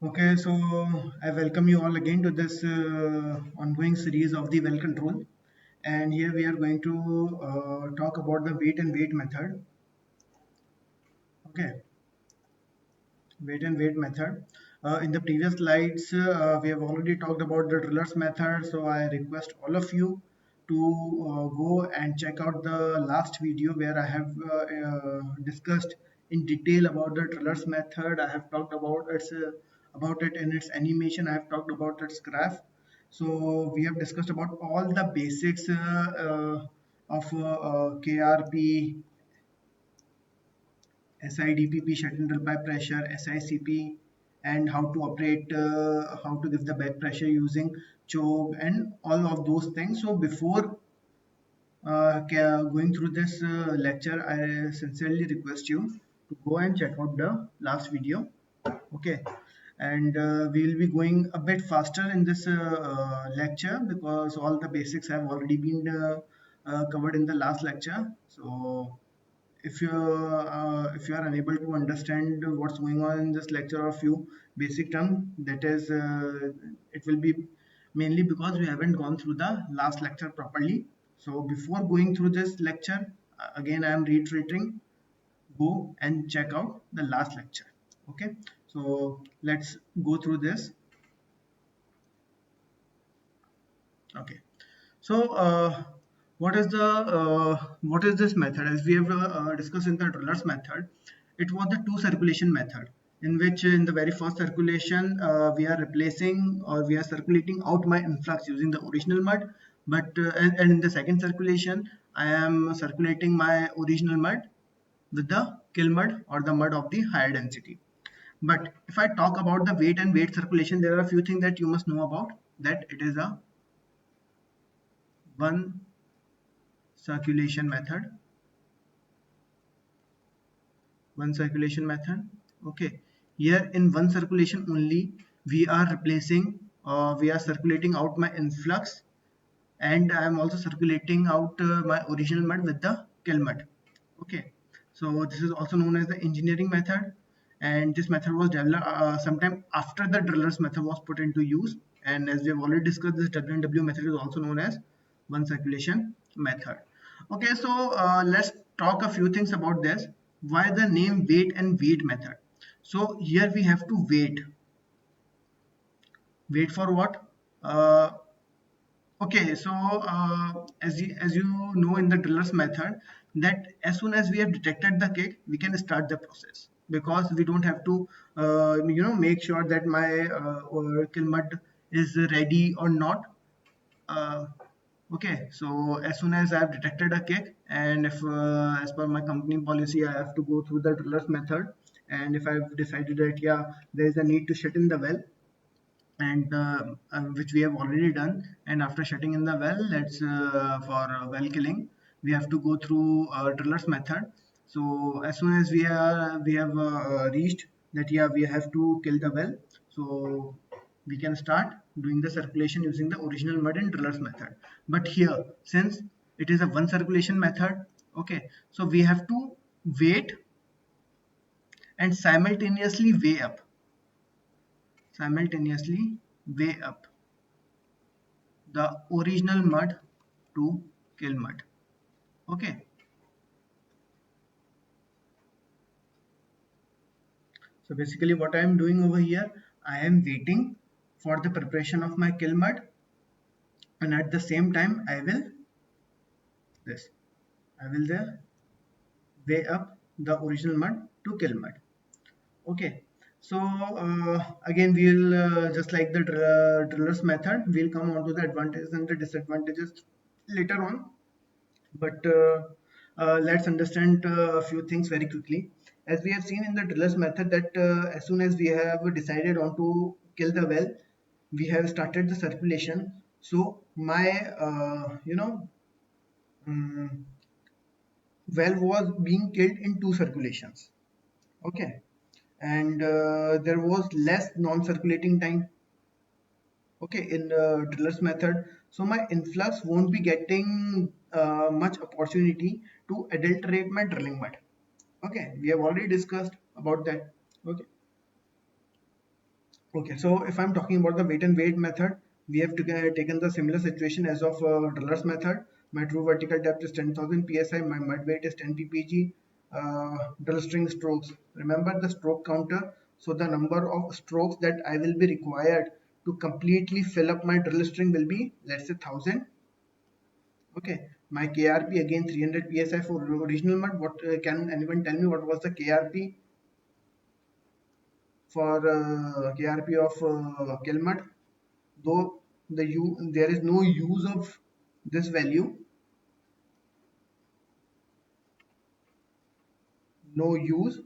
Okay, so I welcome you all again to this ongoing series of the well control. And here we are going to talk about the weight and weight method. Okay, weight and weight method. In the previous slides, we have already talked about the drillers method. So I request all of you to go and check out the last video where I have discussed in detail about the drillers method. I have talked about it in its animation. I have talked about its graph. So we have discussed about all the basics of KRP, SIDPP, shuttle pipe pressure, SICP, and how to operate, how to give the back pressure using choke and all of those things. So before going through this lecture, I sincerely request you to go and check out the last video. Okay, and we will be going a bit faster in this lecture because all the basics have already been covered in the last lecture. So if you are unable to understand what's going on in this lecture or few basic terms, that is it will be mainly because we haven't gone through the last lecture properly. So before going through this lecture, again I am reiterating, go and check out the last lecture. Okay, so let's go through this. Okay, so what is this method? As we have discussed in the drillers method, it was the two circulation method, in which in the very first circulation we are replacing or we are circulating out my influx using the original mud, but and in the second circulation I am circulating my original mud with the kill mud or the mud of the higher density. But if I talk about the weight and weight circulation, there are a few things that you must know about, that it is a one circulation method, one circulation method. Okay, here in one circulation only we are replacing, we are circulating out my influx, and I am also circulating out my original mud with the kill mud. Okay, so this is also known as the engineering method, and this method was developed sometime after the drillers method was put into use. And as we have already discussed, this WNW method is also known as one circulation method. Okay, so let's talk a few things about this. Why the name weight and weight method? So here we have to wait for what? Uh, Okay, so as you know in the drillers method, that as soon as we have detected the kick, we can start the process, because we don't have to make sure that my kill mud is ready or not. Uh, okay, so as soon as I have detected a kick, and if as per my company policy I have to go through the drillers method, and if I've decided that yeah, there is a need to shut in the well, and which we have already done, and after shutting in the well, let's for well killing, we have to go through drillers method. So as soon as we have reached that yeah, we have to kill the well, so we can start doing the circulation using the original mud and drillers method. But here, since it is a one circulation method, okay, so we have to wait and simultaneously weigh up the original mud to kill mud. Okay, so basically what I am doing over here, I am waiting for the preparation of my kill mud, and at the same time this I will there weigh up the original mud to kill mud. Okay, so again we'll just like the drillers method, we'll come on to the advantages and the disadvantages later on. But let's understand a few things very quickly. As we have seen in the drillers method, that as soon as we have decided on to kill the well, we have started the circulation. So my um, well was being killed in two circulations. Okay, and there was less non-circulating time. Okay, in drillers method, so my influx won't be getting much opportunity to adulterate my drilling mud. Okay, we have already discussed about that. Okay, Okay, so if I'm talking about the weight and weight method, we have taken the similar situation as of drillers method. My true vertical depth is 10,000 psi, my mud weight is 10 ppg, drill string strokes. Remember the stroke counter. So the number of strokes that I will be required to completely fill up my drill string will be, let's say, 1000. Okay, my KRP again 300 psi for original mud. What can anyone tell me what was the KRP for KRP of Kilmud? Though there is no use of this value, no use,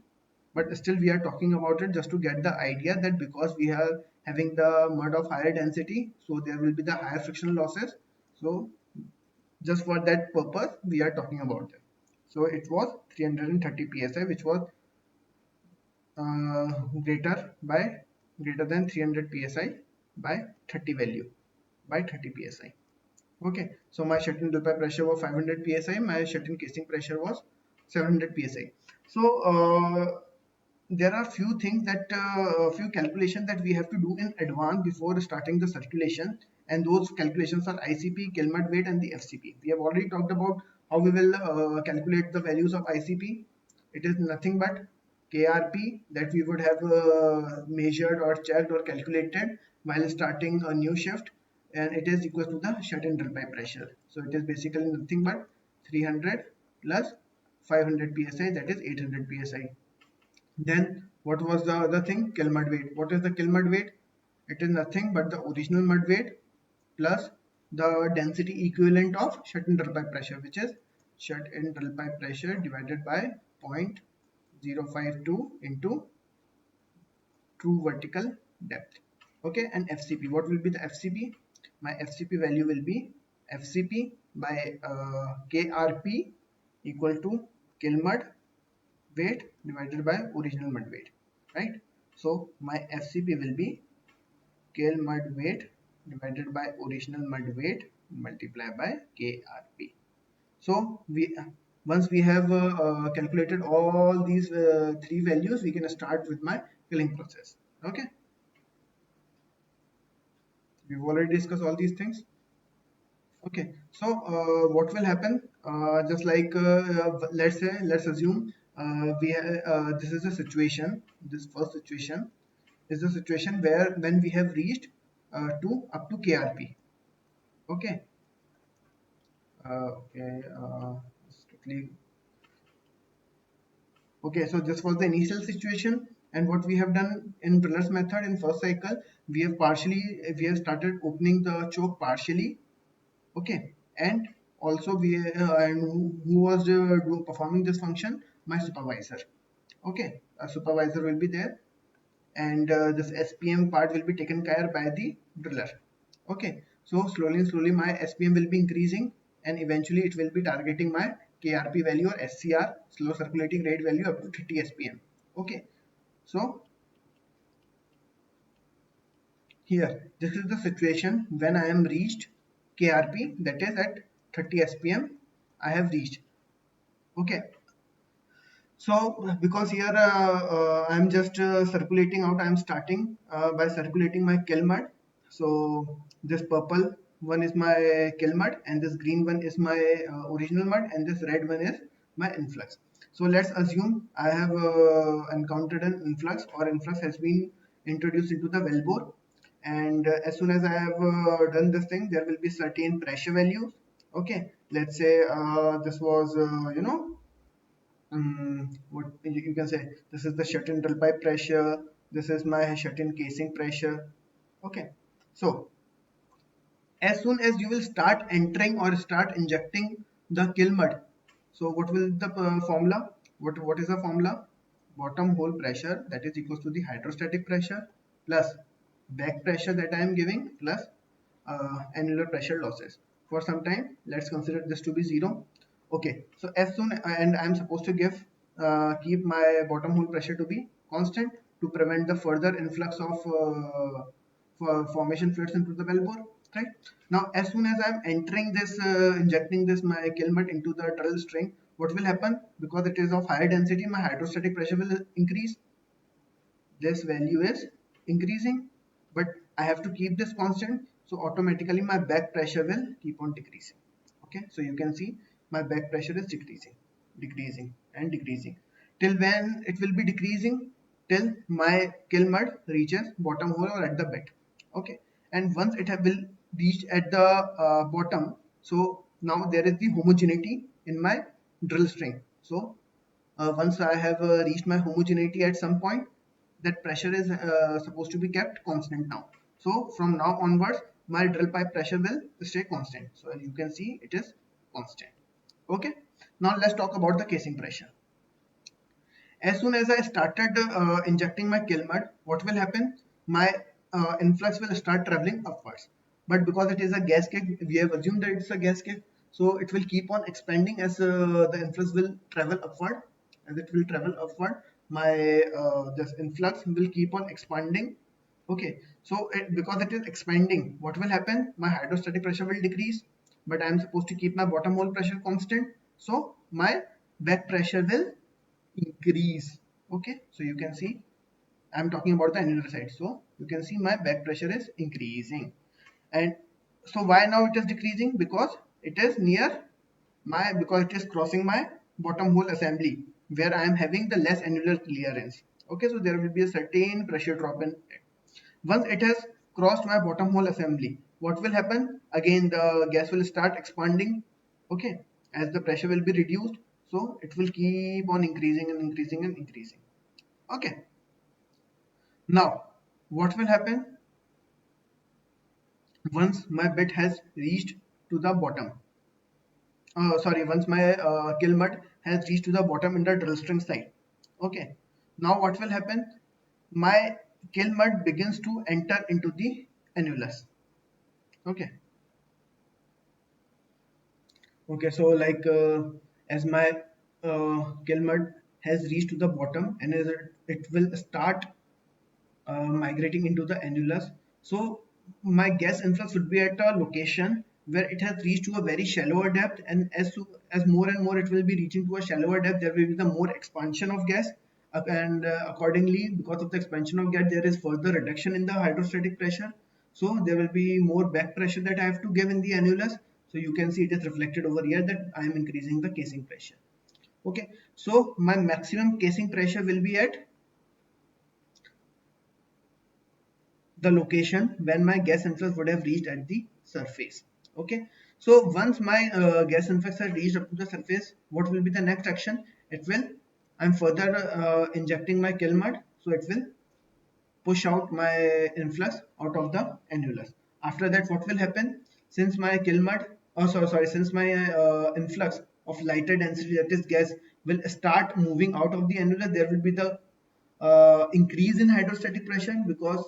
but still we are talking about it just to get the idea that because we are having the mud of higher density, so there will be the higher frictional losses. So just for that purpose we are talking about it. So it was 330 psi, which was uh, greater by greater than 300 psi by 30 value, by 30 psi. Okay, so my shut-in drill pipe pressure was 500 psi, my shut-in casing pressure was 700 psi. So there are few things that few calculations that we have to do in advance before starting the circulation, and those calculations are ICP, Kilmud weight, and the FCP. We have already talked about how we will calculate the values of ICP. It is nothing but KRP that we would have measured or checked or calculated while starting a new shift, and it is equal to the shut-in drill pipe pressure. So it is basically nothing but 300 plus 500 psi, that is 800 psi. Then what was the other thing? Kill mud weight. What is the kill mud weight? It is nothing but the original mud weight plus the density equivalent of shut-in drill pipe pressure, which is shut-in drill pipe pressure divided by 0.052 into true vertical depth. Okay, and FCP. What will be the FCP? My FCP value will be FCP by KRP equal to kill mud weight divided by original mud weight, right? So my FCP will be KL mud weight divided by original mud weight multiplied by KRP. So we once we have calculated all these three values, we can start with my filling process. Okay, we've already discussed all these things. Okay, so what will happen? Just like let's say, let's assume this is a situation. This first situation is the situation where when we have reached to up to KRP. Okay, okay, strictly. Okay, so this was the initial situation, and what we have done in Briller's method in first cycle, we have started opening the choke partially. Okay, and also and who was performing this function? My supervisor. Okay, a supervisor will be there, and this SPM part will be taken care by the driller. Okay, so slowly and slowly my SPM will be increasing, and eventually it will be targeting my KRP value or SCR, slow circulating rate value, up to 30 SPM. Okay, so here this is the situation when I am reached KRP, that is at 30 SPM I have reached. Okay, so because here I'm just circulating out, I'm starting by circulating my kill mud. So this purple one is my kill mud, and this green one is my original mud, and this red one is my influx. So let's assume I have encountered an influx, or influx has been introduced into the wellbore, and as soon as I have done this thing, there will be certain pressure values. Okay, let's say this was what you can say, this is the shut-in drill pipe pressure, this is my shut-in casing pressure. Okay, so as soon as you will start entering or start injecting the kill mud, so what will the formula, what is the formula? Bottom hole pressure, that is equals to the hydrostatic pressure plus back pressure that I am giving plus annular pressure losses. For some time let's consider this to be 0. Okay, so as soon and I'm supposed to give keep my bottom hole pressure to be constant to prevent the further influx of formation fluids into the wellbore, right? Now as soon as I'm entering this injecting this my kilmut into the drill string, what will happen? Because it is of higher density, my hydrostatic pressure will increase. This value is increasing. but I have to keep this constant, so automatically my back pressure will keep on decreasing. Okay, so you can see my back pressure is decreasing, decreasing and decreasing. Till when it will be decreasing? Till my kill mud reaches bottom hole or at the bed. Okay, and once it will reach at the bottom, so now there is the homogeneity in my drill string. So once I have reached my homogeneity at some point, that pressure is supposed to be kept constant now. So from now onwards, my drill pipe pressure will stay constant. So as you can see, it is constant. Okay. Now let's talk about the casing pressure. As soon as I started injecting my kill mud, what will happen? My influx will start traveling upwards. But because it is a gas cake, we have assumed that it's a gas cake, so it will keep on expanding as the influx will travel upward. As it will travel upward, my this influx will keep on expanding. Okay, so because it is expanding, what will happen? My hydrostatic pressure will decrease, but I am supposed to keep my bottom hole pressure constant. So my back pressure will increase. Okay, so you can see I'm talking about the annular side, so you can see my back pressure is increasing. And so why now it is decreasing? Because it is near my, because it is crossing my bottom hole assembly where I am having the less annular clearance. Okay, so there will be a certain pressure drop in it. Once it has crossed my bottom hole assembly, what will happen? Again the gas will start expanding. Okay, as the pressure will be reduced, so it will keep on increasing and increasing and increasing. Okay, now what will happen once my bit has reached to the bottom? Sorry, once my kill mud has reached to the bottom in the drill string side. Okay, now what will happen? My kill mud begins to enter into the annulus. Okay, okay, so like as my kill mud has reached to the bottom, and as it will start migrating into the annulus. So my gas influx would be at a location where it has reached to a very shallower depth, and as more and more it will be reaching to a shallower depth, there will be the more expansion of gas, and accordingly, because of the expansion of gas, there is further reduction in the hydrostatic pressure. So there will be more back pressure that I have to give in the annulus. So you can see it is reflected over here that I am increasing the casing pressure. Okay, so my maximum casing pressure will be at the location when my gas influx would have reached at the surface. Okay, so once my gas influx has reached up to the surface, what will be the next action? It will, I'm further injecting my kill mud, so it will push out my influx out of the annulus. After that, what will happen? Since my kill mud, oh sorry, since my influx of lighter density, that is gas, will start moving out of the annulus, there will be the increase in hydrostatic pressure, because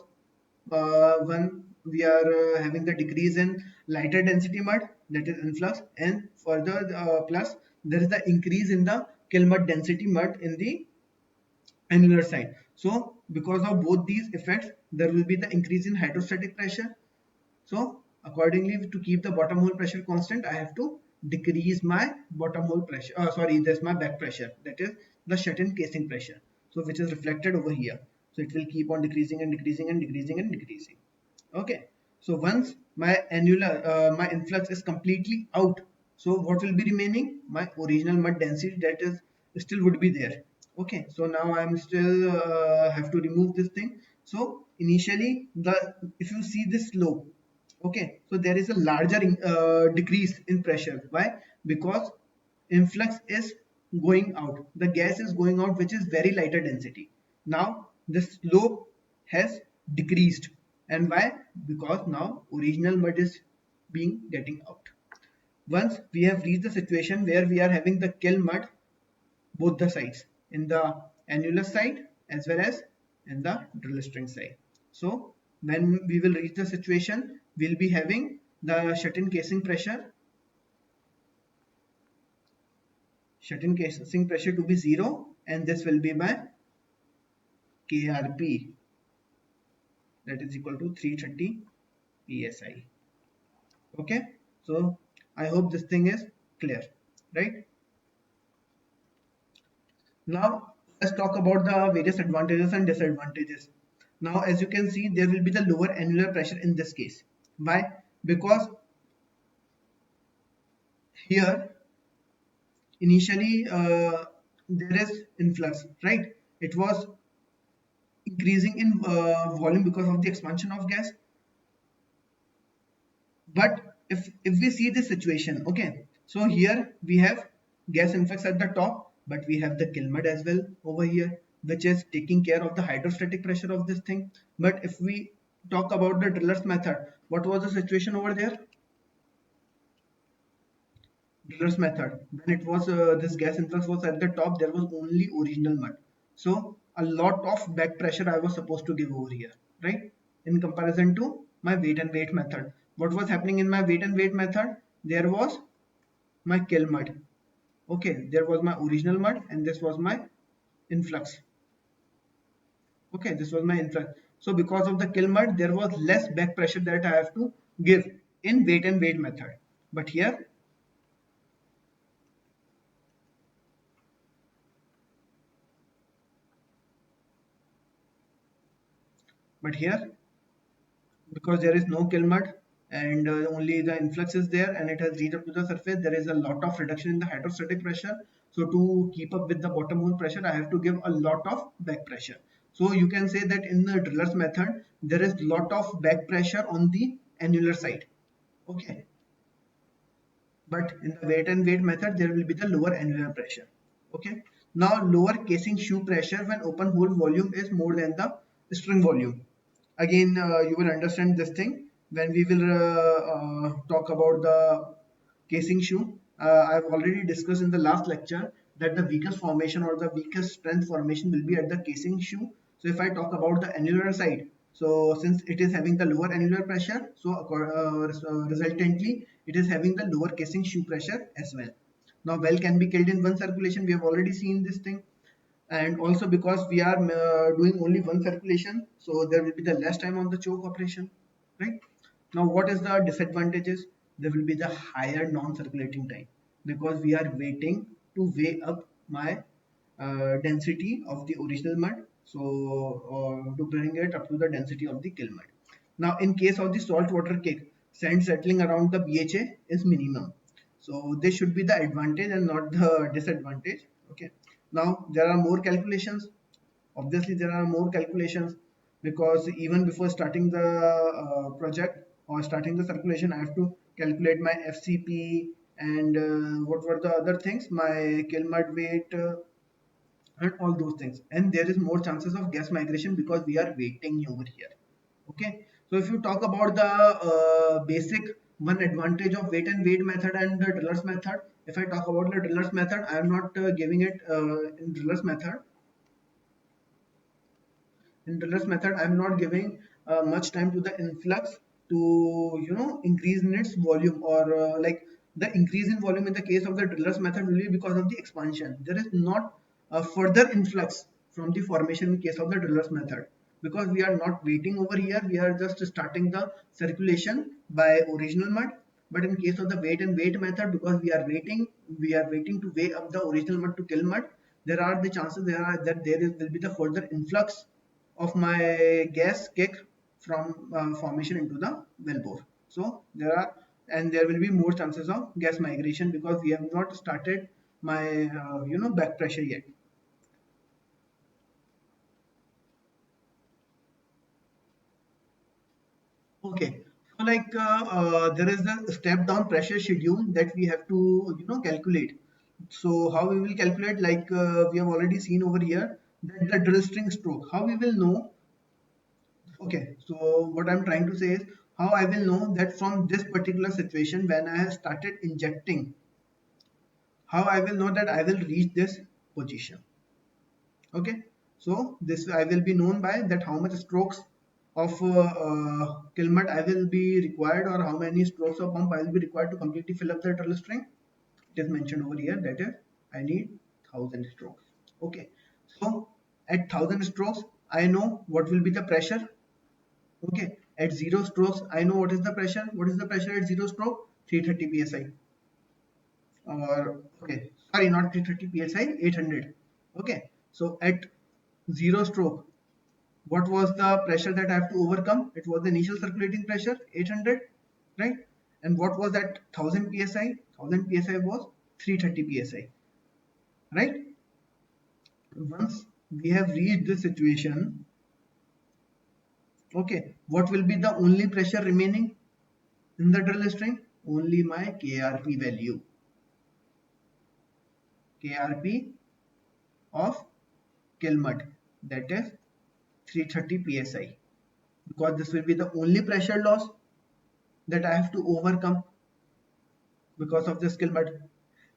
when we are having the decrease in lighter density mud, that is influx, and further plus there is the increase in the kill mud density mud in the annular side. So because of both these effects, there will be the increase in hydrostatic pressure. So accordingly, to keep the bottom hole pressure constant, I have to decrease my bottom hole pressure. Sorry, there's my back pressure. That is the shut-in casing pressure. So which is reflected over here. So it will keep on decreasing and decreasing and decreasing and decreasing. Okay. So once my annular, my influx is completely out, so what will be remaining? My original mud density, that is still would be there. Okay. So now I'm still have to remove this thing. So initially, the if you see this slope, okay, so there is a larger decrease in pressure. Why? Because influx is going out, the gas is going out, which is very lighter density. Now the slope has decreased. And why? Because now original mud is being getting out. Once we have reached the situation where we are having the kill mud both the sides, in the annulus side as well as in the drill string side. So when we will reach the situation, we'll be having the shut-in casing pressure, to be 0, and this will be my KRP, that is equal to 330 psi. Okay, so I hope this thing is clear, right? Now let's talk about the various advantages and disadvantages. Now as you can see, there will be the lower annular pressure in this case. Why? Because here initially there is influx, right? It was increasing in volume because of the expansion of gas. But if we see this situation, okay, so here we have gas influx at the top, but we have the kill mud as well over here, which is taking care of the hydrostatic pressure of this thing. But if we talk about the driller's method, what was the situation over there? Driller's method, when it was this gas influx was at the top, there was only original mud. So a lot of back pressure I was supposed to give over here, right? In comparison to my weight and weight method, what was happening in my weight and weight method? There was my kill mud, okay, there was my original mud, and this was my influx. Okay, this was my influx. So because of the kill mud, there was less back pressure that I have to give in weight and weight method. But here, but here because there is no kill mud, and only the influx is there and it has reached up to the surface, there is a lot of reduction in the hydrostatic pressure. So to keep up with the bottom hole pressure, I have to give a lot of back pressure. So you can say that in the driller's method, there is lot of back pressure on the annular side. Okay, but in the weight and weight method, there will be the lower annular pressure. Okay, now lower casing shoe pressure when open hole volume is more than the string volume. Again, you will understand this thing when we will talk about the casing shoe. I've already discussed in the last lecture that the weakest formation or the weakest strength formation will be at the casing shoe. So if I talk about the annular side, so since it is having the lower annular pressure, so resultantly it is having the lower casing shoe pressure as well. Now well can be killed in one circulation. We have already seen this thing, and also because we are doing only one circulation, so there will be the less time on the choke operation, right? Now what is the disadvantages? There will be the higher non-circulating time because we are waiting to weigh up my density of the original mud, so to bring it up to the density of the kill mud. Now in case of the saltwater cake, sand settling around the BHA is minimum, so this should be the advantage and not the disadvantage. Okay, now there are more calculations. Obviously there are more calculations because even before starting the project or starting the circulation, I have to calculate my FCP and what were the other things, my kill mud weight, and all those things, and there is more chances of gas migration because we are waiting over here. Okay, so if you talk about the basic one advantage of weight and weight method and the driller's method, if I talk about the driller's method, I am not giving it in driller's method. In driller's method, I'm not giving much time to the influx to increase in its volume, or like the increase in volume in the case of the driller's method will be because of the expansion. There is not a further influx from the formation in case of the driller's method because we are not waiting over here, we are just starting the circulation by original mud. But in case of the weight and weight method, because we are waiting to weigh up the original mud to kill mud, there are the chances there are that there is will be the further influx of my gas kick from formation into the wellbore. So there will be more chances of gas migration because we have not started my back pressure yet. Okay, so like there is a step down pressure schedule that we have to calculate. So how we will calculate, like we have already seen over here that the drill string stroke. How we will know? Okay, so what I'm trying to say is how I will know that from this particular situation when I have started injecting, how I will know that I will reach this position. Okay, so this I will be known by that how much strokes of Kilmat I will be required, or how many strokes of pump I will be required to completely fill up the drill string. It is mentioned over here that is I need 1,000 strokes. Okay, so at 1,000 strokes I know what will be the pressure. Okay, at 0 strokes, I know what is the pressure. What is the pressure at 0 stroke? 330 psi. Or okay, sorry, not 330 psi, 800. Okay, so at 0 stroke, What was the pressure that I have to overcome? It was the initial circulating pressure 800, right? And what was that 1000 psi? 1000 psi was 330 psi, right? Once we have reached this situation, okay, what will be the only pressure remaining in the drill string? Only my KRP value. KRP of kill mud, that is 330 psi, because this will be the only pressure loss that I have to overcome because of this kill mud.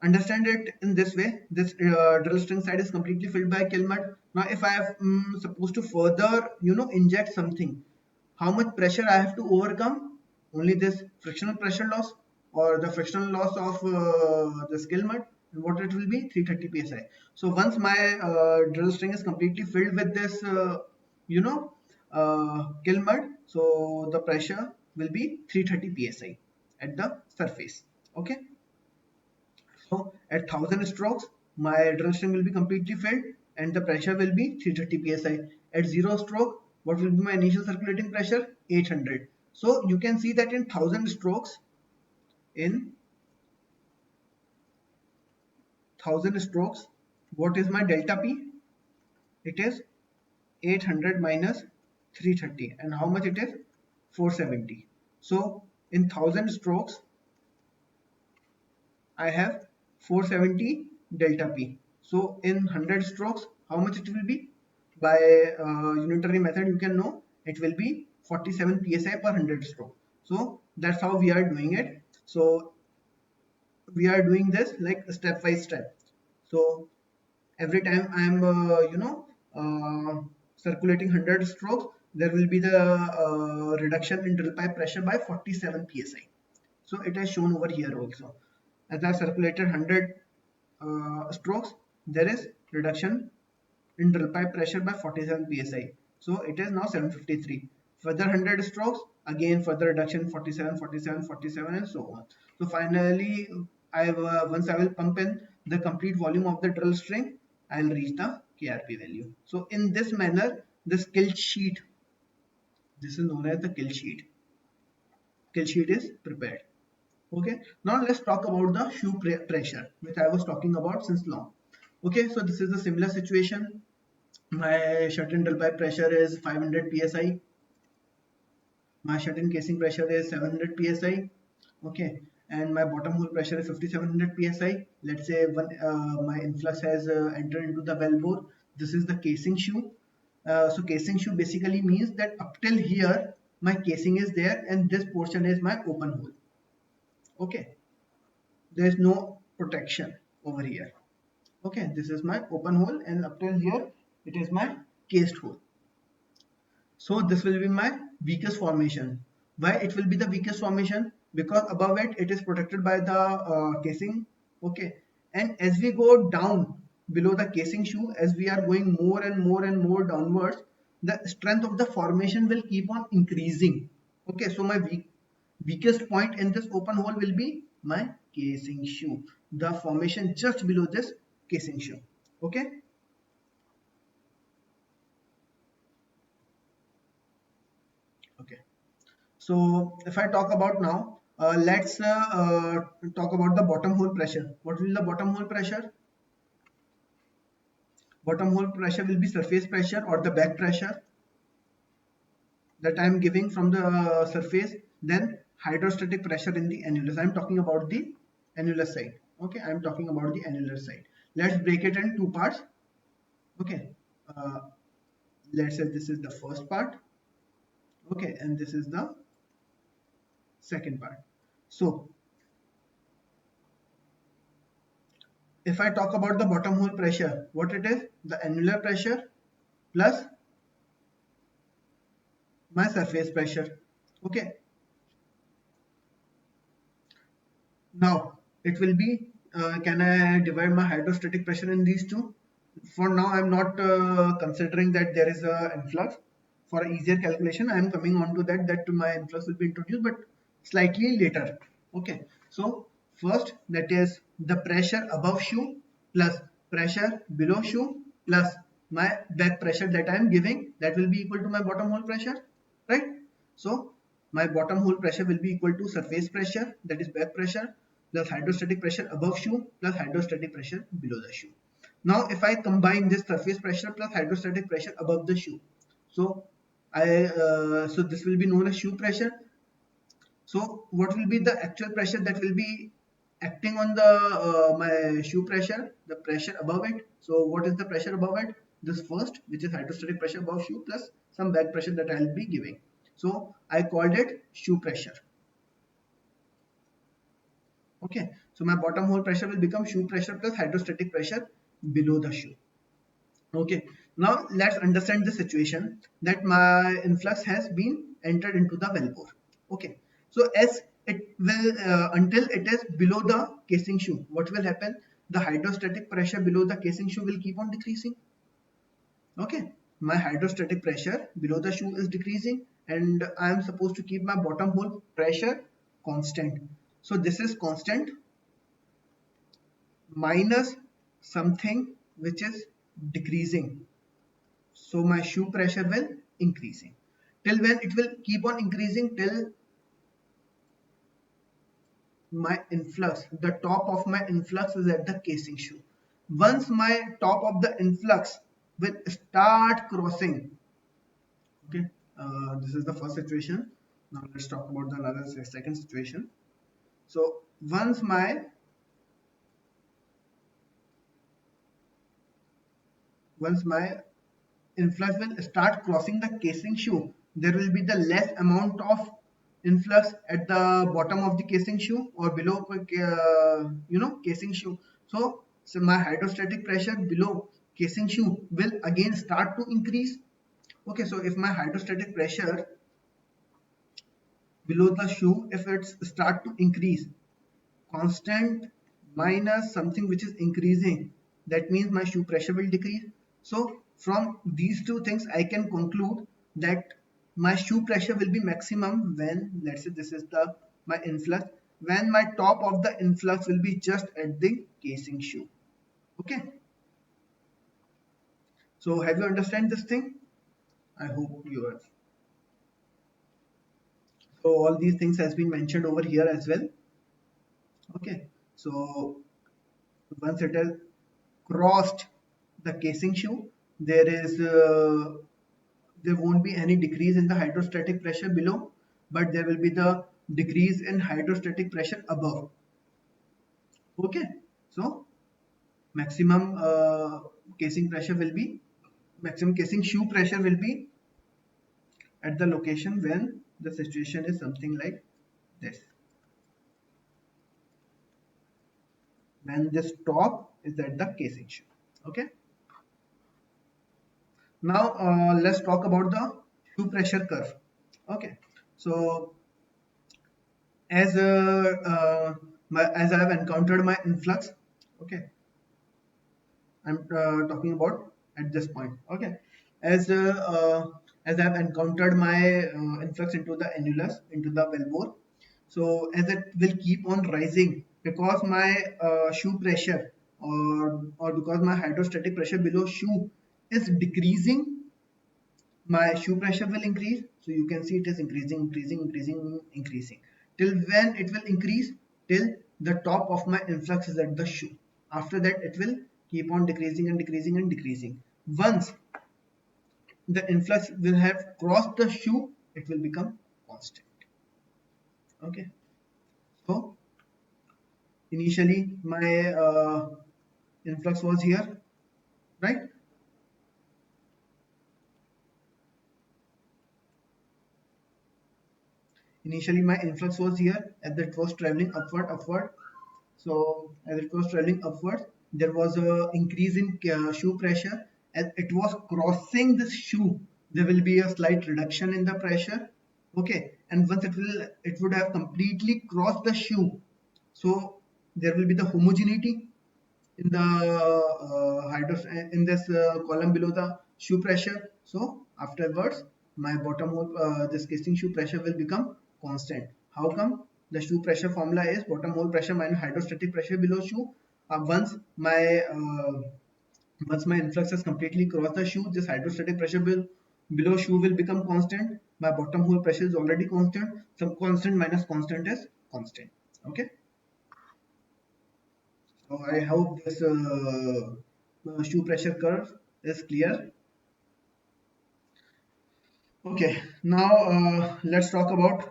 Understand it in this way. This drill string side is completely filled by kill mud. Now if I am supposed to further inject something, how much pressure I have to overcome? Only this frictional pressure loss or the frictional loss of the skill mud, and what it will be 330 psi. So once my drill string is completely filled with this you know kill mud, so the pressure will be 330 psi at the surface. Okay, so at 1000 strokes, my drill string will be completely filled and the pressure will be 330 psi. At 0 stroke, what will be my initial circulating pressure? 800. So you can see that in 1000 strokes, in 1000 strokes, what is my delta P? It is 800 minus 330. And how much it is? 470. So in 1000 strokes, I have 470 delta P. So in 100 strokes, how much it will be? By unitary method, you can know it will be 47 psi per 100 stroke. So that's how we are doing it. So we are doing this like step by step. So every time I am circulating 100 strokes, there will be the reduction in drill pipe pressure by 47 psi. So it is shown over here also. As I circulated 100 strokes, there is reduction in drill pipe pressure by 47 psi. So it is now 753. Further 100 strokes, again further reduction 47, 47, 47 and so on. So finally, once I will pump in the complete volume of the drill string, I will reach the KRP value. So in this manner, this kill sheet, this is known as the kill sheet. Kill sheet is prepared. Okay, now let's talk about the shoe pressure, which I was talking about since long. Okay, so this is a similar situation. My shut-in drill pipe pressure is 500 psi. My shut-in casing pressure is 700 psi. Okay, and my bottom hole pressure is 5700 psi. Let's say my influx has entered into the well bore. This is the casing shoe. So casing shoe basically means that up till here my casing is there and this portion is my open hole. Okay, there is no protection over here. Okay, this is my open hole and up till here it is my cased hole. So this will be my weakest formation. Why it will be the weakest formation? Because above it, it is protected by the casing. Okay. And as we go down below the casing shoe, as we are going more and more and more downwards, the strength of the formation will keep on increasing. Okay. So my weakest point in this open hole will be my casing shoe. The formation just below this casing shoe. Okay. Okay. So if I talk about now, let's talk about the bottom hole pressure. What will the bottom hole pressure? Bottom hole pressure will be surface pressure or the back pressure that I am giving from the surface. Then hydrostatic pressure in the annulus. I am talking about the annular side. Okay, I am talking about the annular side. Let's break it in two parts. Okay, uh, let's say this is the first part. Okay, and this is the second part. So if I talk about the bottom hole pressure, what it is? The annular pressure plus my surface pressure. Okay. Now it will be, can I divide my hydrostatic pressure in these two? For now, I'm not considering that there is a influx. For easier calculation, I am coming on to that my influx will be introduced, but slightly later. Okay. So first, that is the pressure above shoe plus pressure below shoe plus my back pressure that I am giving, that will be equal to my bottom hole pressure, right? So my bottom hole pressure will be equal to surface pressure, that is back pressure, plus hydrostatic pressure above shoe plus hydrostatic pressure below the shoe. Now if I combine this surface pressure plus hydrostatic pressure above the shoe, so so this will be known as shoe pressure. So what will be the actual pressure that will be acting on the my shoe pressure, the pressure above it? So what is the pressure above it? This first, which is hydrostatic pressure above shoe plus some back pressure that I'll be giving. So I called it shoe pressure. Okay, so my bottom hole pressure will become shoe pressure plus hydrostatic pressure below the shoe. Okay, now let's understand the situation that my influx has been entered into the well bore. Okay, so as it will until it is below the casing shoe, what will happen? The hydrostatic pressure below the casing shoe will keep on decreasing. Okay, my hydrostatic pressure below the shoe is decreasing, and I am supposed to keep my bottom hole pressure constant. So this is constant minus something which is decreasing. So my shoe pressure will increasing. Till when it will keep on increasing? Till my influx, the top of my influx is at the casing shoe. Once my top of the influx will start crossing, okay, this is the first situation. Now let's talk about the another second situation. So once my influx will start crossing the casing shoe, there will be the less amount of influx at the bottom of the casing shoe or below casing shoe. So my hydrostatic pressure below casing shoe will again start to increase. Okay, so if my hydrostatic pressure below the shoe, if it start to increase, constant minus something which is increasing, that means my shoe pressure will decrease. So from these two things I can conclude that my shoe pressure will be maximum when, let's say this is the my influx, when my top of the influx will be just at the casing shoe. Okay, so have you understand this thing? I hope you have. So all these things has been mentioned over here as well. Okay, so once it has crossed the casing shoe, there won't be any decrease in the hydrostatic pressure below, but there will be the decrease in hydrostatic pressure above. Okay, so maximum casing pressure will be maximum casing shoe pressure will be at the location when the situation is something like this, when this top is at the casing shoe. Okay, now let's talk about the shoe pressure curve. Okay, so as as I have encountered my influx, okay, I'm talking about at this point. Okay, as uh, uh, as I have encountered my influx into the annulus, into the well bore, so as it will keep on rising because my shoe pressure or because my hydrostatic pressure below shoe is decreasing, my shoe pressure will increase. So you can see it is increasing, increasing, increasing, increasing. Till when it will increase? Till the top of my influx is at the shoe. After that, it will keep on decreasing and decreasing and decreasing. Once the influx will have crossed the shoe, it will become constant. Okay. So initially my influx was here, right? Initially my influx was here and it was traveling upward. So as it was traveling upwards, there was a increase in shoe pressure. As it was crossing this shoe, there will be a slight reduction in the pressure. Okay, and once it would have completely crossed the shoe. So there will be the homogeneity in the in this column below the shoe pressure. So afterwards, my bottom hole, this casing shoe pressure will become constant. How come? The shoe pressure formula is bottom hole pressure minus hydrostatic pressure below shoe. Once my Once my influx has completely crossed the shoe, this hydrostatic pressure below shoe will become constant. My bottom hole pressure is already constant. So constant minus constant is constant. Okay. So I hope this shoe pressure curve is clear. Okay. Now let's talk about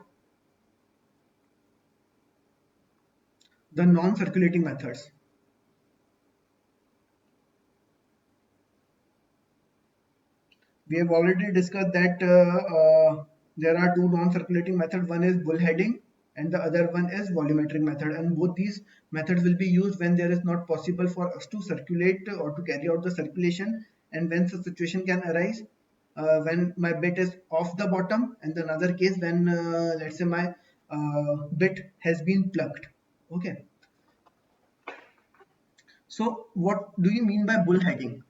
the non-circulating methods. We have already discussed that there are two non-circulating methods. One is bullheading and the other one is volumetric method. And both these methods will be used when there is not possible for us to circulate or to carry out the circulation, and when the situation can arise when my bit is off the bottom, and another case when let's say my bit has been plucked. Okay. So what do you mean by bullheading?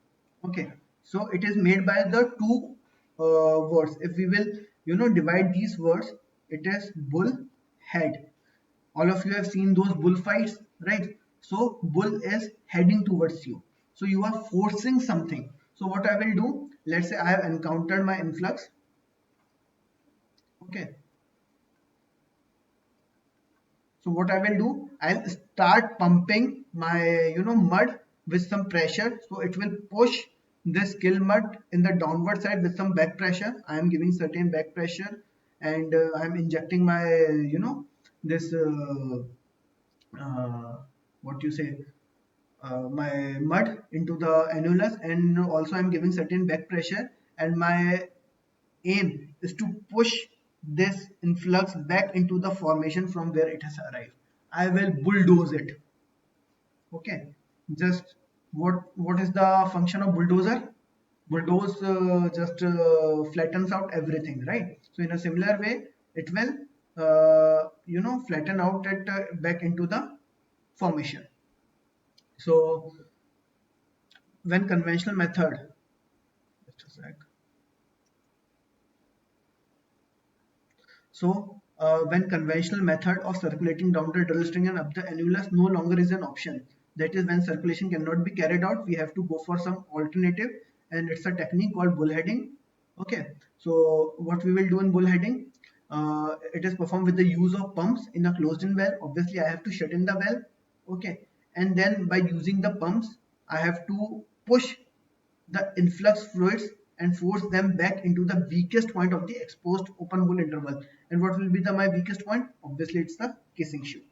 Okay, so it is made by the two words. If we will, divide these words, it is bull head. All of you have seen those bullfights, right? So bull is heading towards you. So you are forcing something. So what I will do, let's say I have encountered my influx. Okay, so what I will do, I'll start pumping my mud with some pressure. So it will push this kill mud in the downward side with some back pressure. I am giving certain back pressure, and I'm injecting my this uh, what you say my mud into the annulus, and also I'm giving certain back pressure, and my aim is to push this influx back into the formation from where it has arrived. I will bulldoze it. Okay, just what is the function of bulldozer? Bulldoze just flattens out everything, right? So in a similar way, it will flatten out it back into the formation. So when conventional method, just a sec. So, when conventional method of circulating down the drill string and up the annulus no longer is an option, that is when circulation cannot be carried out, we have to go for some alternative, and it's a technique called bullheading. Okay, so what we will do in bullheading, it is performed with the use of pumps in a closed-in well. Obviously, I have to shut in the well. Okay, and then by using the pumps, I have to push the influx fluids and force them back into the weakest point of the exposed open hole interval. And what will be the my weakest point? Obviously, it's the kissing shoe.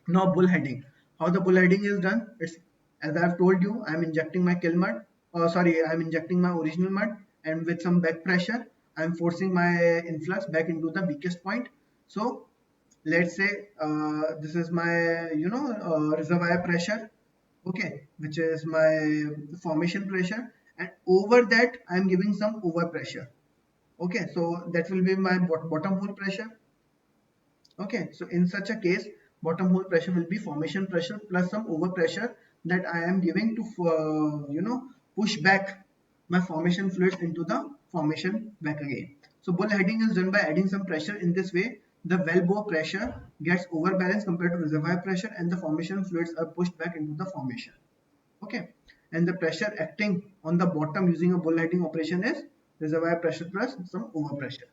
Now, bullheading. How the bullheading is done? It's as I've told you, I'm injecting my kill mud. Sorry, I'm injecting my original mud, and with some back pressure, I'm forcing my influx back into the weakest point. So, let's say this is my reservoir pressure, okay, which is my formation pressure, and over that I'm giving some overpressure. Okay, so that will be my bottom hole pressure. Okay, so in such a case, bottom hole pressure will be formation pressure plus some overpressure that I am giving to push back my formation fluids into the formation back again. So bullheading is done by adding some pressure. In this way, the well bore pressure gets overbalanced compared to reservoir pressure, and the formation fluids are pushed back into the formation. Okay, and the pressure acting on the bottom using a bullheading operation is reservoir pressure plus some overpressure.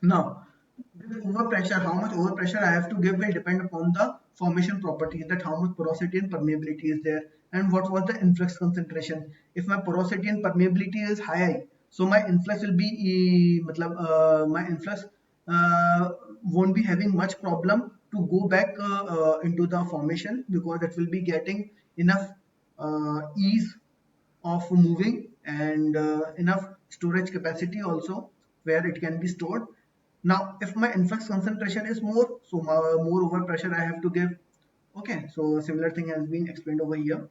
Now, with overpressure, how much overpressure I have to give will depend upon the formation properties, that how much porosity and permeability is there, and what was the influx concentration. If my porosity and permeability is high, so my influx will be my influx uh, won't be having much problem to go back into the formation, because it will be getting enough ease of moving, and enough storage capacity also where it can be stored. Now, if my influx concentration is more, so more overpressure I have to give. Okay, so similar thing has been explained over here.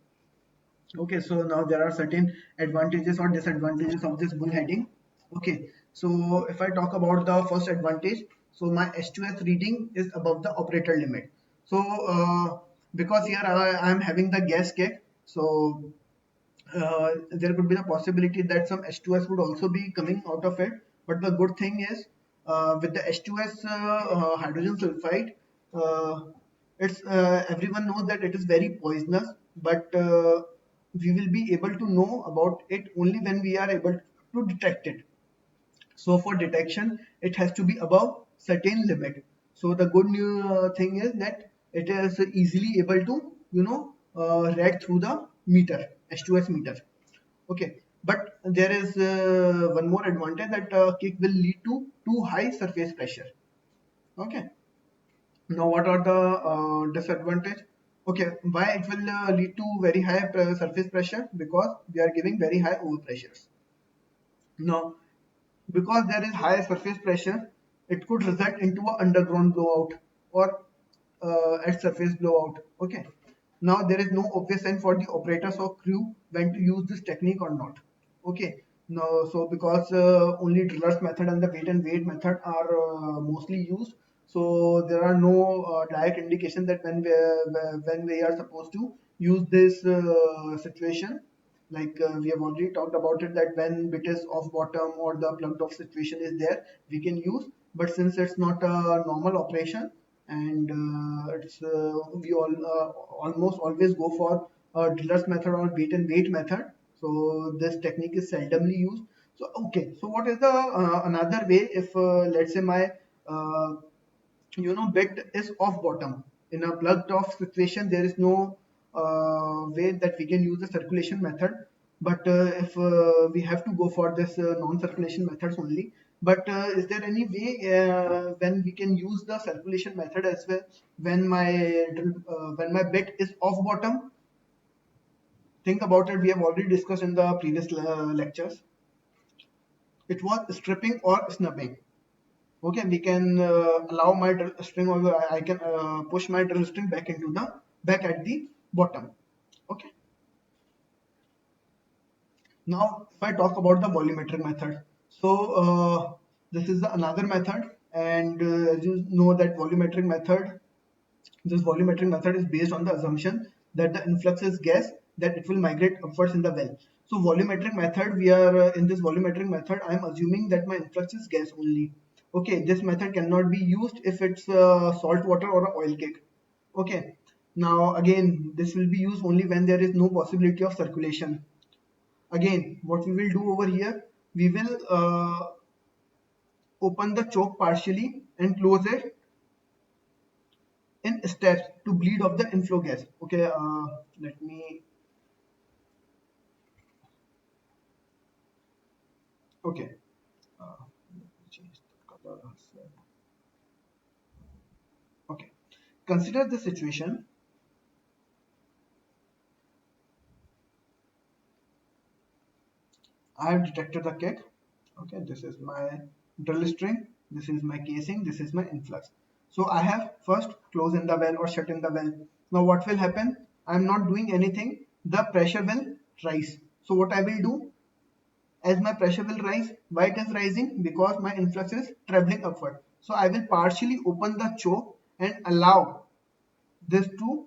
Okay, so now there are certain advantages or disadvantages of this bullheading. Okay, so if I talk about the first advantage, so my H2S reading is above the operator limit. So because here I am having the gas kick, so there could be the possibility that some H2S would also be coming out of it. But the good thing is, with the H2S hydrogen sulfide, uh, it's everyone knows that it is very poisonous. But we will be able to know about it only when we are able to detect it. So for detection, it has to be above certain limit. So the good new thing is that it is easily able to, read through the meter, H2S meter. Okay, but there is one more advantage, that kick will lead to too high surface pressure. Okay, now what are the disadvantage? Okay, why it will lead to very high surface pressure? Because we are giving very high overpressures. Now, because there is high surface pressure, it could result into an underground blowout or at surface blowout. Okay. Now there is no obvious sign for the operators or crew when to use this technique or not. Okay. Now, so because only driller's method and the weight and weight method are mostly used, so there are no direct indication that when we are supposed to use this situation. Like we have already talked about it, that when bit is off bottom or the plugged off situation is there, we can use. But since it's not a normal operation, and it's we all almost always go for driller's method or weight and weight method, so this technique is seldomly used. So okay, so what is the another way if let's say my uh, bit is off bottom in a plugged off situation? There is no way that we can use the circulation method, but if we have to go for this non-circulation methods only. But is there any way when we can use the circulation method as well when my bit is off bottom? Think about it, we have already discussed in the previous lectures. It was stripping or snubbing. Okay, we can allow my drill string, or I can push my drill string back into the back at the bottom. Okay, now if I talk about the volumetric method, so this is the another method, and as you know that this volumetric method is based on the assumption that the influx is gas, that it will migrate upwards in the well. So volumetric method, we are in this volumetric method, I am assuming that my influx is gas only. Okay, this method cannot be used if it's salt water or a oil cake. Okay, now again, this will be used only when there is no possibility of circulation. Again, what we will do over here, we will open the choke partially and close it in steps to bleed off the inflow gas. Okay, let me. Okay, let me change the color. Okay, consider the situation. I have detected the kick. Okay, this is my drill string, this is my casing, this is my influx. So I have first closed in the well or shut in the well. Now what will happen? I am not doing anything. The pressure will rise. So what I will do, as my pressure will rise, why it is rising? Because my influx is traveling upward. So I will partially open the choke and allow this to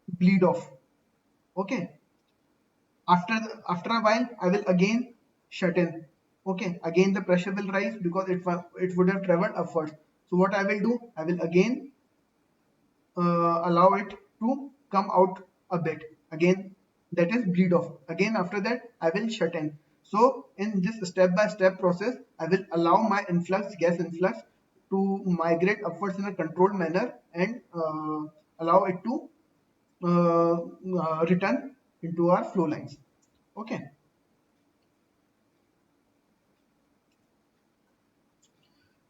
bleed off. Okay, after a while I will again shut in. Okay, again the pressure will rise because it would have traveled upwards. So what I will do, I will again allow it to come out a bit again, that is bleed off. Again after that I will shut in. So in this step by step process, I will allow my gas influx to migrate upwards in a controlled manner, and allow it to return into our flow lines. Okay,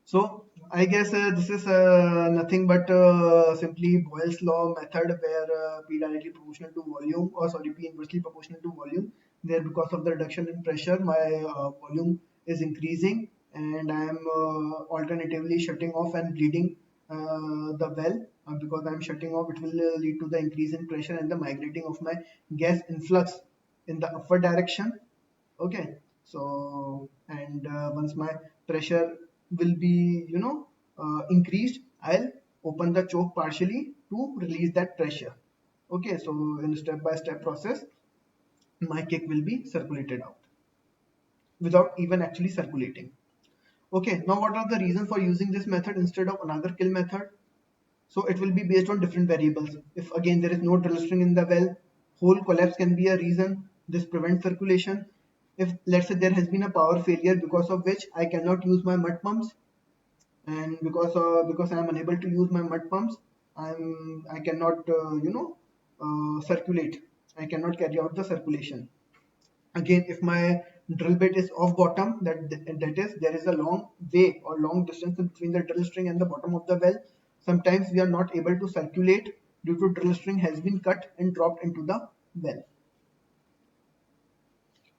so I guess this is nothing but simply Boyle's law method, where P directly proportional to volume, or sorry, P inversely proportional to volume. There, because of the reduction in pressure, my volume is increasing, and I am alternatively shutting off and bleeding the well. Because I am shutting off, it will lead to the increase in pressure and the migrating of my gas influx in the upward direction. Okay, so and once my pressure will be increased, I'll open the choke partially to release that pressure. Okay, so in step by step process, my kick will be circulated out without even actually circulating. Okay, now what are the reasons for using this method instead of another kill method? So it will be based on different variables. If again there is no drill string in the well, hole collapse can be a reason. This prevents circulation. If let's say there has been a power failure because of which I cannot use my mud pumps, and because I am unable to use my mud pumps, I cannot circulate. I cannot carry out the circulation. Again, if my drill bit is off bottom, that is there is a long way or long distance between the drill string and the bottom of the well. Sometimes we are not able to circulate due to drill string has been cut and dropped into the well.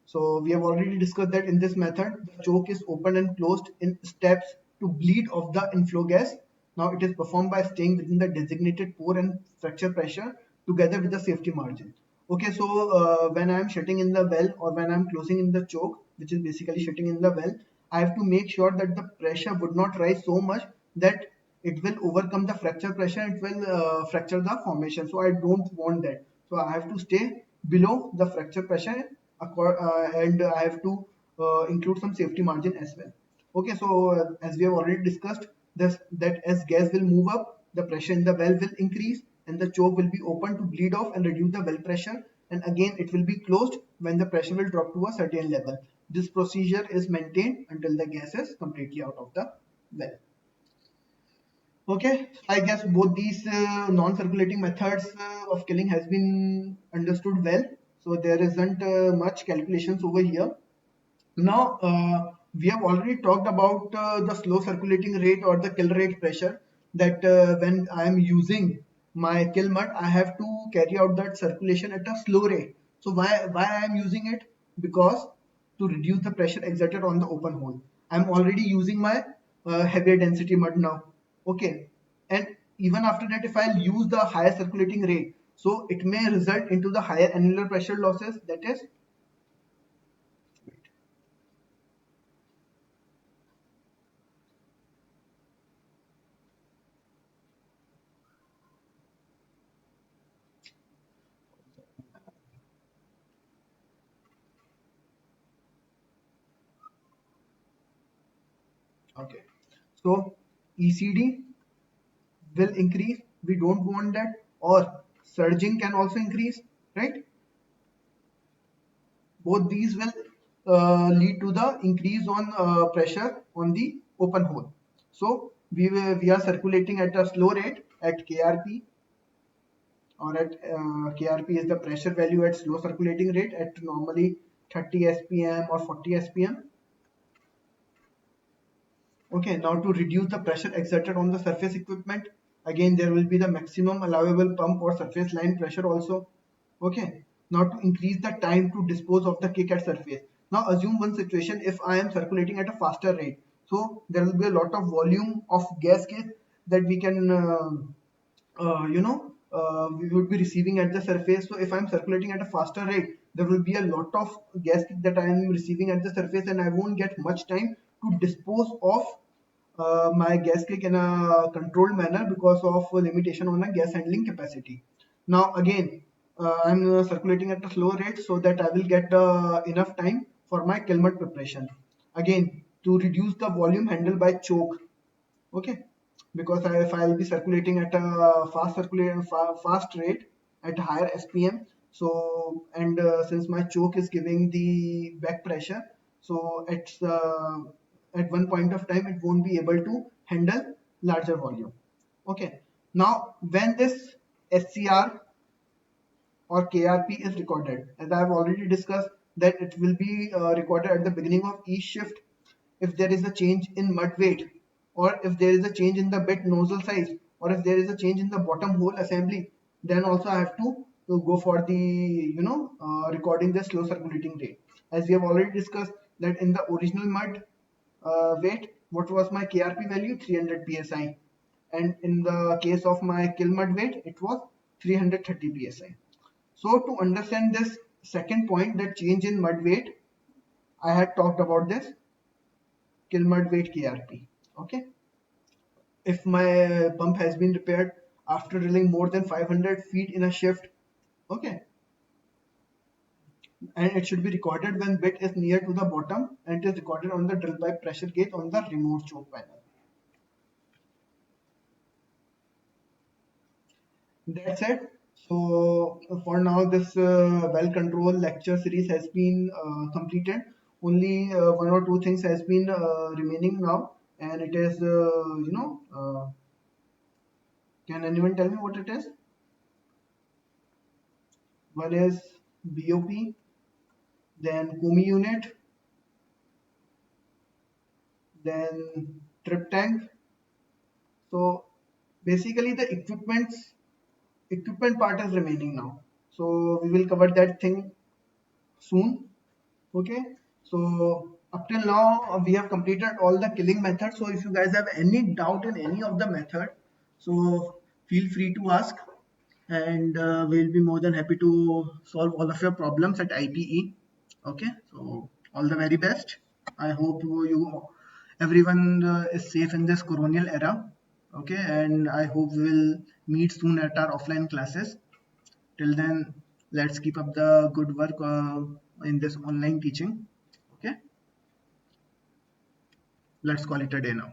So we have already discussed that in this method, the choke is opened and closed in steps to bleed off the inflow gas. Now it is performed by staying within the designated pour and fracture pressure together with the safety margin. Okay, so when I am shutting in the well or when I am closing in the choke, which is basically shutting in the well, I have to make sure that the pressure would not rise so much that it will overcome the fracture pressure, it will fracture the formation. So I don't want that. So I have to stay below the fracture pressure, and I have to include some safety margin as well. Okay, so as we have already discussed, this that as gas will move up, the pressure in the well will increase and the choke will be open to bleed off and reduce the well pressure, and again it will be closed when the pressure will drop to a certain level. This procedure is maintained until the gas is completely out of the well. Okay, I guess both these non-circulating methods of killing has been understood well. So there isn't much calculations over here. Now, we have already talked about the slow circulating rate or the kill rate pressure, that when I am using my kill mud, I have to carry out that circulation at a slow rate. So why I am using it? Because to reduce the pressure exerted on the open hole. I am already using my heavier density mud now. Okay, and even after that, if I'll use the higher circulating rate, so it may result into the higher annular pressure losses. That is, okay. So ECD will increase. We don't want that. Or surging can also increase, right? Both these will lead to the increase on pressure on the open hole. So we are circulating at a slow rate at KRP, or at KRP is the pressure value at slow circulating rate at normally 30 SPM or 40 SPM. Okay, now to reduce the pressure exerted on the surface equipment, again there will be the maximum allowable pump or surface line pressure also. Okay, now to increase the time to dispose of the kick at surface. Now assume one situation, if I am circulating at a faster rate, so there will be a lot of volume of gasket that we can we would be receiving at the surface. So if I'm circulating at a faster rate, there will be a lot of gas that I am receiving at the surface, and I won't get much time to dispose of my gas click in a controlled manner because of a limitation on a gas handling capacity. Now again, I'm circulating at a slow rate so that I will get enough time for my kill mud preparation. Again, to reduce the volume handled by choke. Okay, because if I'll be circulating at a fast rate at higher SPM, so and since my choke is giving the back pressure, so at one point of time it won't be able to handle larger volume. Okay, now when this SCR or KRP is recorded, as I have already discussed, that it will be recorded at the beginning of each shift. If there is a change in mud weight, or if there is a change in the bit nozzle size, or if there is a change in the bottom hole assembly, then also I have to go for the recording the slow circulating rate. As we have already discussed that in the original mud weight, what was my KRP value? 300 psi, and in the case of my kill mud weight, it was 330 psi. So to understand this second point, that change in mud weight, I had talked about this kill mud weight KRP. Okay, if my pump has been repaired after drilling more than 500 feet in a shift, okay, and it should be recorded when bit is near to the bottom, and it is recorded on the drill pipe pressure gauge on the remote choke panel. That's it. So for now, this well-controlled lecture series has been completed. Only one or two things has been remaining now, and it is can anyone tell me what it is? One is BOP, then COMI unit, then trip tank. So basically, the equipment part is remaining now. So we will cover that thing soon. Okay, so up till now we have completed all the killing methods. So if you guys have any doubt in any of the method, so feel free to ask, and we'll be more than happy to solve all of your problems at IPE. Okay, so all the very best. I hope everyone is safe in this coronial era. Okay, and I hope we will meet soon at our offline classes. Till then, let's keep up the good work in this online teaching. Okay, let's call it a day now.